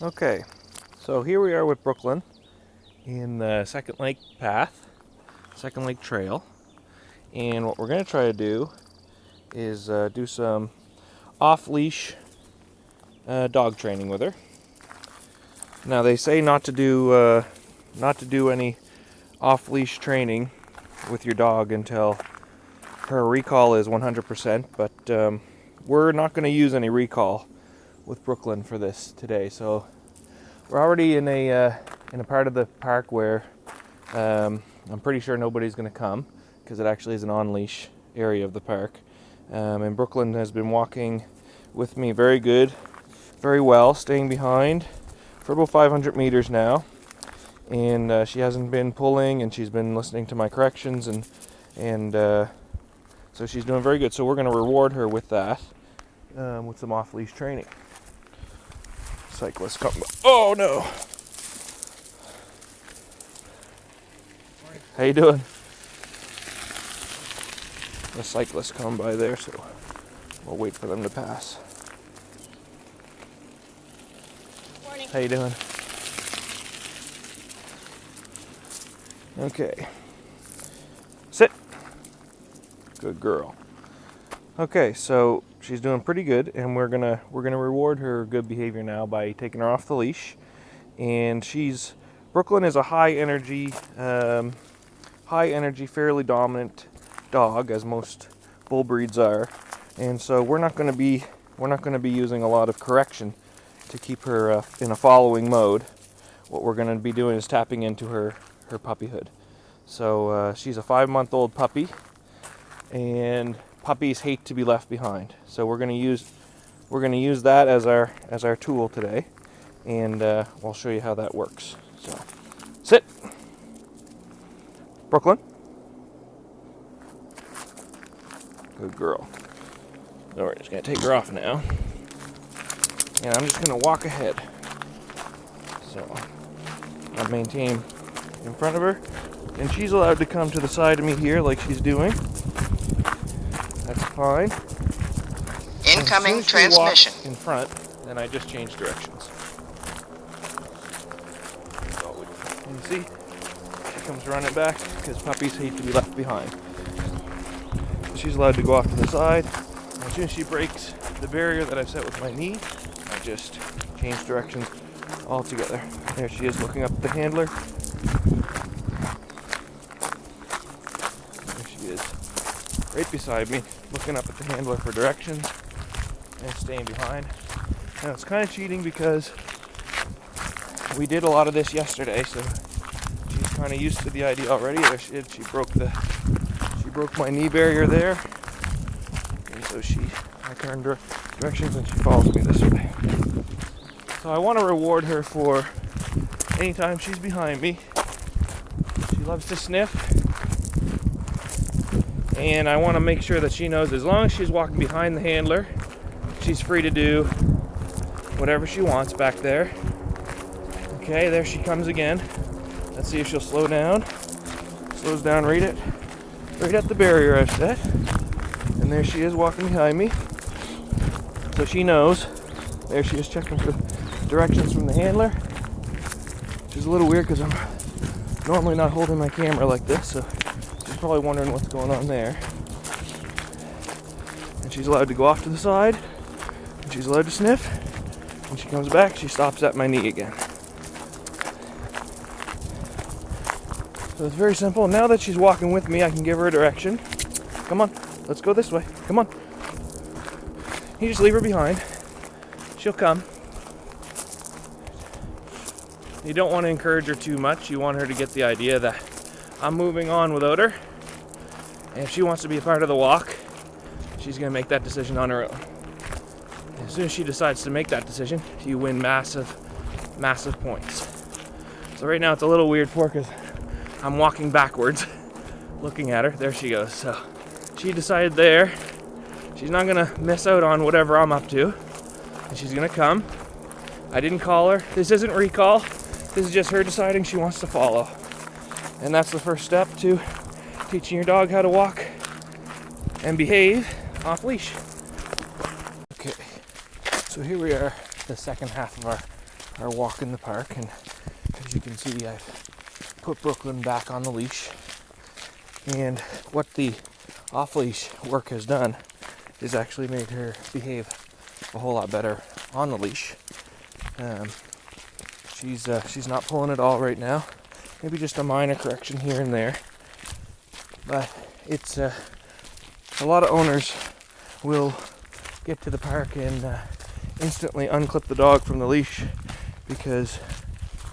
Okay, so here we are with Brooklyn in the Second Lake path, Second Lake Trail, and what we're going to try to do is do some off-leash dog training with her. Now they say not to do any off-leash training with your dog until her recall is 100%, but we're not going to use any recall with Brooklyn for this today. So we're already in a part of the park where I'm pretty sure nobody's going to come because it actually is an on-leash area of the park. And Brooklyn has been walking with me very well, staying behind for about 500 meters now. And she hasn't been pulling, and she's been listening to my corrections, and so she's doing very good. So we're going to reward her with that, with some off-leash training. Cyclist come. Oh no! How you doing? The cyclists come by there, so we'll wait for them to pass. Morning. How you doing? Okay. Sit. Good girl. Okay, so she's doing pretty good, and we're gonna reward her good behavior now by taking her off the leash. And Brooklyn is a high energy, fairly dominant dog, as most bull breeds are, and so we're not going to be using a lot of correction to keep her in a following mode. What we're going to be doing is tapping into her puppyhood. So she's a 5-month-old puppy, and puppies hate to be left behind. So we're going to use that as our tool today, and I'll show you how that works. So sit, Brooklyn. Good girl. So we're just going to take her off now, and I'm just going to walk ahead. So I'll maintain in front of her, and she's allowed to come to the side of me here like she's doing. That's fine. Incoming transmission. In front, then I just change directions. So you see, she comes running back because puppies hate to be left behind. She's allowed to go off to the side. As soon as she breaks the barrier that I've set with my knee, I just change directions altogether. There she is, looking up at the handler. There she is, right beside me, looking up at the handler for directions and staying behind. Now it's kind of cheating because we did a lot of this yesterday, so she's kind of used to the idea already. There she is. She broke my knee barrier there, and so I turned directions and she follows me this way. So I want to reward her for anytime she's behind me. She loves to sniff, and I want to make sure that she knows as long as she's walking behind the handler, she's free to do whatever she wants back there. Okay, there she comes again. Let's see if she'll slow down. Slows down right at the barrier I've set. And there she is walking behind me. So she knows. There she is checking for directions from the handler. Which is a little weird because I'm normally not holding my camera like this, so she's probably wondering what's going on there. And she's allowed to go off to the side. And she's allowed to sniff. When she comes back, she stops at my knee again. So it's very simple. Now that she's walking with me, I can give her a direction. Come on, let's go this way. Come on. You just leave her behind. She'll come. You don't want to encourage her too much. You want her to get the idea that I'm moving on without her. And if she wants to be a part of the walk, she's going to make that decision on her own. As soon as she decides to make that decision, you win massive points. So right now it's a little weird for her because I'm walking backwards, looking at her. There she goes. So she decided there she's not going to miss out on whatever I'm up to. And she's going to come. I didn't call her. This isn't recall. This is just her deciding she wants to follow. And that's the first step to teaching your dog how to walk and behave off leash. Okay, so here we are, the second half of our our walk in the park, and as you can see, I've put Brooklyn back on the leash. And what the off-leash work has done is actually made her behave a whole lot better on the leash. She's not pulling at all right now. Maybe just a minor correction here and there. But it's a lot of owners will get to the park and instantly unclip the dog from the leash because,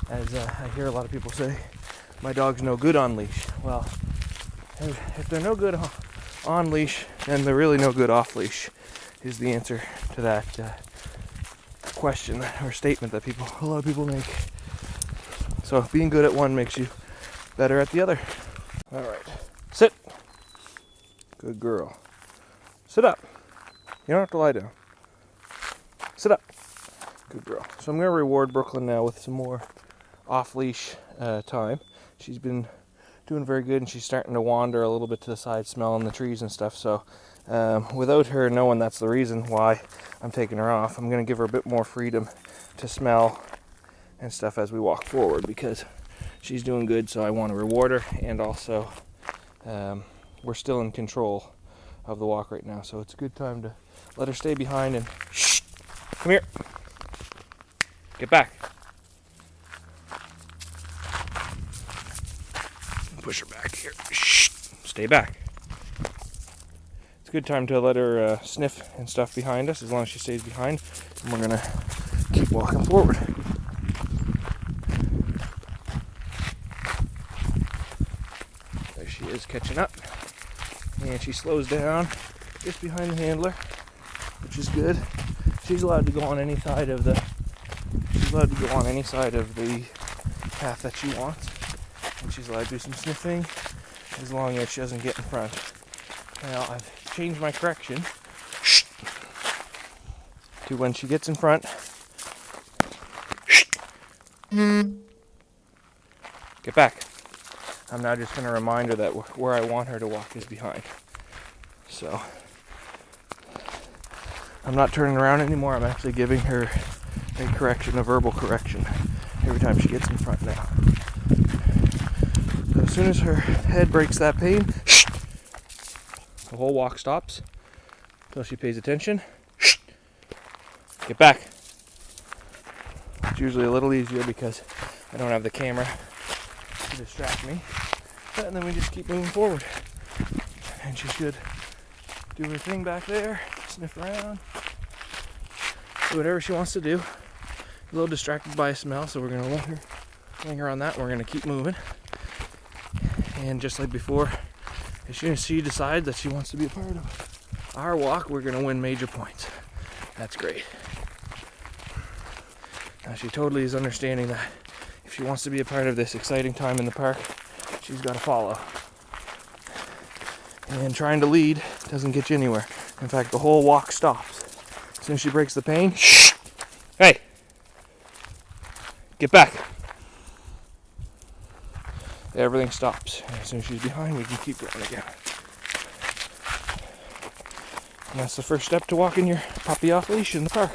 as I hear a lot of people say, my dog's no good on leash. Well, if they're no good on leash, then they're really no good off leash, is the answer to that question or statement that a lot of people make. So being good at one makes you better at the other. All right, sit. Good girl. Sit up. You don't have to lie down. Sit up. Good girl. So I'm going to reward Brooklyn now with some more off-leash time. She's been doing very good, and she's starting to wander a little bit to the side, smelling the trees and stuff. So without her knowing that's the reason why I'm taking her off, I'm going to give her a bit more freedom to smell and stuff as we walk forward, because she's doing good, so I want to reward her, and also we're still in control of the walk right now, so it's a good time to let her stay behind and shh, come here, get back, push her back here, shh, stay back. It's a good time to let her sniff and stuff behind us, as long as she stays behind, and we're gonna keep walking forward. There she is, catching up, and she slows down just behind the handler, which is good. She's allowed to go on any side of the path that she wants, and she's allowed to do some sniffing as long as she doesn't get in front. Now I've changed my correction to when she gets in front, get back. I'm now just going to remind her that where I want her to walk is behind. So I'm not turning around anymore. I'm actually giving her a correction, a verbal correction, every time she gets in front now. So as soon as her head breaks that pain, the whole walk stops until she pays attention. Get back. It's usually a little easier because I don't have the camera to distract me. And then we just keep moving forward. And she should do her thing back there, sniff around, do whatever she wants to do. A little distracted by a smell, so we're going to let her linger on that. We're going to keep moving. And just like before, as soon as she decides that she wants to be a part of our walk, we're going to win major points. That's great. Now she totally is understanding that if she wants to be a part of this exciting time in the park, she's got to follow. And trying to lead doesn't get you anywhere. In fact, the whole walk stops. As soon as she breaks the pain, shh! Hey! Get back! Everything stops. And as soon as she's behind, we can keep going again. And that's the first step to walking your puppy off leash in the park.